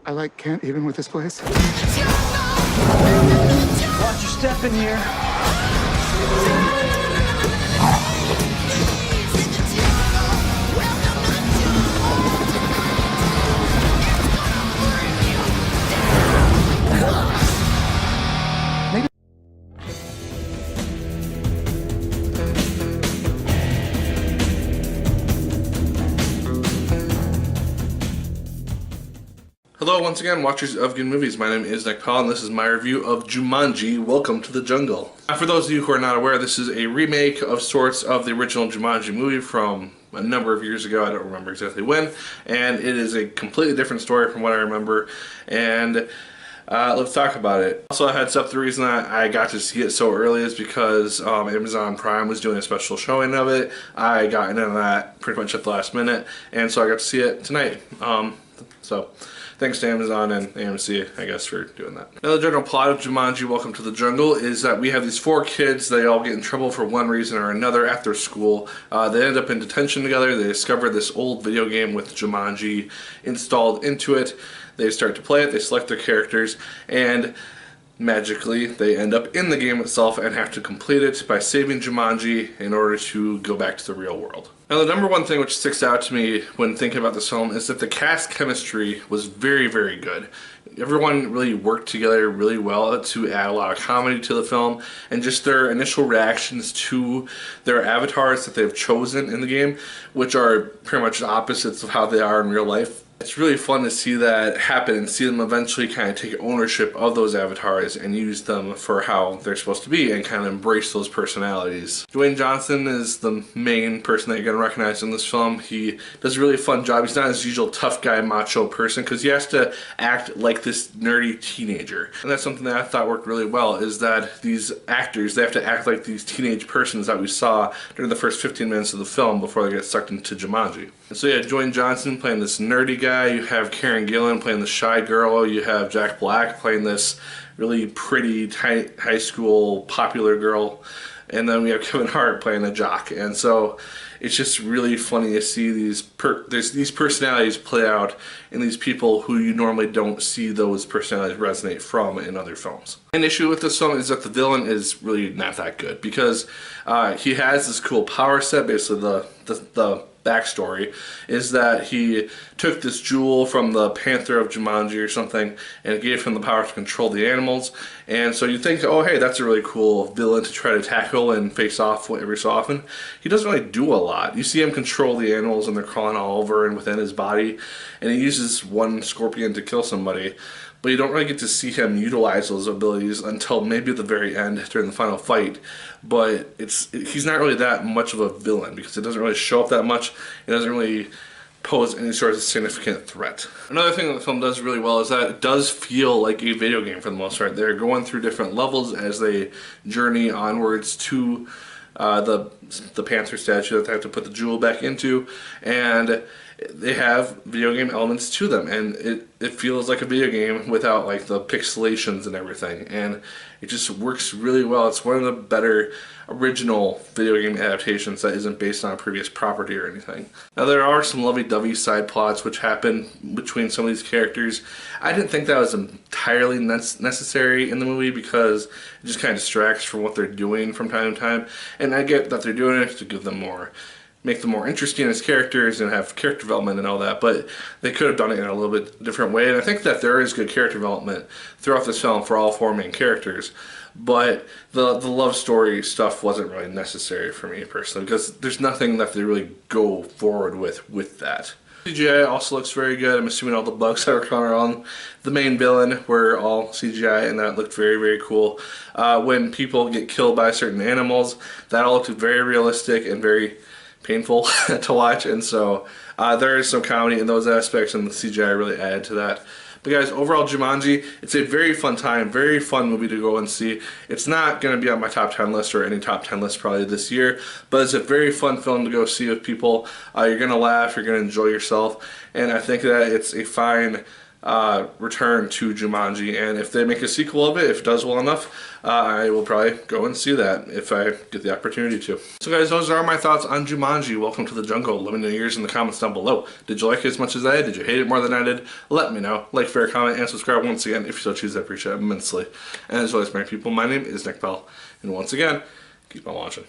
I can't even with this place. Watch your step in here. Hello once again, watchers of good movies. My name is Nick Pell and this is my review of Jumanji, Welcome to the Jungle. For those of you who are not aware, this is a remake of sorts of the original Jumanji movie from a number of years ago. I don't remember exactly when, and it is a completely different story from what I remember, and let's talk about it. Also, a heads up, the reason I got to see it so early is because Amazon Prime was doing a special showing of it. I got into that pretty much at the last minute, and so I got to see it tonight. So thanks to Amazon and AMC, I guess, for doing that. Now, the general plot of Jumanji, Welcome to the Jungle, is that we have these four kids. They all get in trouble for one reason or another after school. They end up in detention together. They discover this old video game with Jumanji installed into it. They start to play it. They select their characters, and magically, they end up in the game itself and have to complete it by saving Jumanji in order to go back to the real world. Now, the number one thing which sticks out to me when thinking about this film is that the cast chemistry was very, very good. Everyone really worked together really well to add a lot of comedy to the film, and just their initial reactions to their avatars that they've chosen in the game, which are pretty much opposites of how they are in real life. It's really fun to see that happen and see them eventually kind of take ownership of those avatars and use them for how they're supposed to be and kind of embrace those personalities. Dwayne Johnson is the main person that you're going to recognize in this film. He does a really fun job. He's not his usual tough guy macho person because he has to act like this nerdy teenager. And that's something that I thought worked really well, is that these actors, they have to act like these teenage persons that we saw during the first 15 minutes of the film before they get sucked into Jumanji. And so yeah, Dwayne Johnson playing this nerdy guy. You have Karen Gillan playing the shy girl. You have Jack Black playing this really pretty high school popular girl. And then we have Kevin Hart playing the jock. And so it's just really funny to see these personalities play out in these people who you normally don't see those personalities resonate from in other films. An issue with this film is that the villain is really not that good because he has this cool power set. Basically, the backstory is that he took this jewel from the Panther of Jumanji or something and it gave him the power to control the animals. And so you think, oh hey, that's a really cool villain to try to tackle and face off every so often. He doesn't really do a lot. You see him control the animals and they're crawling all over and within his body, and he uses one scorpion to kill somebody, but you don't really get to see him utilize those abilities until maybe the very end during the final fight. But he's not really that much of a villain because it doesn't really show up that much. It doesn't really pose any sort of significant threat. Another thing that the film does really well is that it does feel like a video game for the most part. They're going through different levels as they journey onwards to the Panther statue that they have to put the jewel back into, and they have video game elements to them, and it feels like a video game without like the pixelations and everything, and it just works really well. It's one of the better original video game adaptations that isn't based on a previous property or anything. Now, there are some lovey-dovey side plots which happen between some of these characters. I didn't think that was entirely necessary in the movie because it just kind of distracts from what they're doing from time to time, and I get that they're doing it to give them make them more interesting as characters and have character development and all that, but they could have done it in a little bit different way. And I think that there is good character development throughout this film for all four main characters, but the love story stuff wasn't really necessary for me personally because there's nothing that they really go forward with that. CGI also looks very good. I'm assuming all the bugs that were coming around the main villain were all CGI, and that looked very, very cool. When people get killed by certain animals, that all looked very realistic and very painful to watch, and so there is some comedy in those aspects, and the CGI really added to that. But guys, overall Jumanji, it's a very fun time, very fun movie to go and see. It's not going to be on my top 10 list or any top 10 list probably this year, but it's a very fun film to go see with people. You're going to laugh, you're going to enjoy yourself, and I think that it's a fine return to Jumanji, and if they make a sequel of it, if it does well enough, I will probably go and see that if I get the opportunity to. So guys, those are my thoughts on Jumanji. Welcome to the jungle. Let me know yours in the comments down below. Did you like it as much as I did? Did you hate it more than I did? Let me know. Like, fair, comment, and subscribe once again if you so choose. I appreciate it immensely. And as always, my people, my name is Nick Pell, and once again, keep on watching.